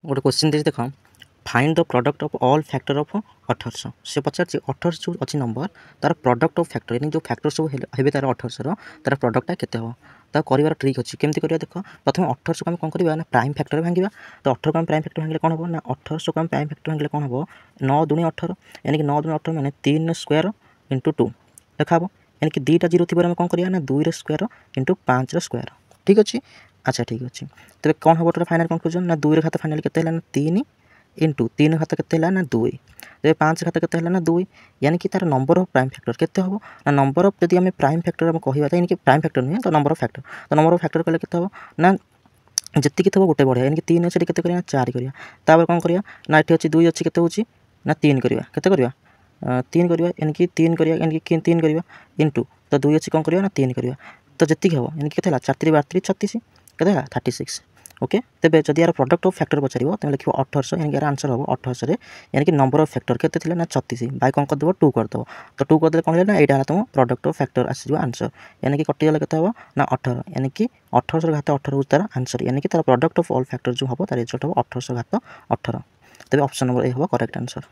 गोटे क्वेश्चन देख देख find the product of all factor of 1800 से पचार 1800 जो अच्छी नंबर तार प्रॉडक्ट ऑफ फैक्टर यानी जो फैक्टर सब है तार 1800 तार प्रॉडक्टा केते हो ता कर ट्रिक अच्छी केमती कर देख प्रथम 1800 को आम कौन करवा ना प्राइम फैक्टर भांगा तो 18 को आम प्राइम फैक्टर भांगे कौन हम ना 1800 को आम प्राइम फैक्टर भांगे कौन हम 9 दूनी 18 यानी कि 9 दूनी 18 मैंने 3 स्क्वायर इंटू 2 देखा यानी कि 2टा जीरो थी कौन करवा ना 2 स्क्वायर इंटू 5 स्क्वायर ठीक अच्छे। अच्छा ठीक अच्छे तेरे कौन हम टोटल फाइनाल कंक्लूजन ना 2 घात फाइनाल के 3 इंटू 3 घात के ना 2 तेज 5 घात के ना 2 यानी कि तार नंबर ऑफ प्राइम फैक्टर के हम ना नंबर ऑफ जब प्राइम फैक्टर हम कह यानी कि प्राइम फैक्टर नुहे तो नंबर ऑफ फैक्टर तो नंबर ऑफ फैक्टर कले के हम ना जी थो गोटे बढ़िया यानी कि 3 अच्छे के 4 करवा कौन करवा ना ये अच्छी 2 अच्छी के ना 3 करवा के 3 करवा यानी कि 3 करवा यानी कि 3 करवा इंटू तो 2 अच्छी कौन करवा ना 3 करवा तो जी हम यानी कि 4 3 12 36 के 36 ओके तेज जब यार प्रॉडक्ट ऑफ फैक्टर पचार तुम लिख 1800 यानी कि यार आंसर हम 1800 यानी कि नंबर ऑफ फैक्टर के ना 36 बाय कौन करदेव 2 करदेव तो 2 करदे कौन ना यहाँ तुम प्रॉडक्ट ऑफ फैक्टर आसो आंसर यानी कि कटिगला के हम ना 18 यानी कि 1800 घात 18 तार आंसर यानी कि तार प्रॉडक्ट ऑफ ऑल फैक्टर जो हम तार रिजल्ट हम 1800 घात 18 तेज ऑप्शन नंबर ए हम करेक्ट आंसर।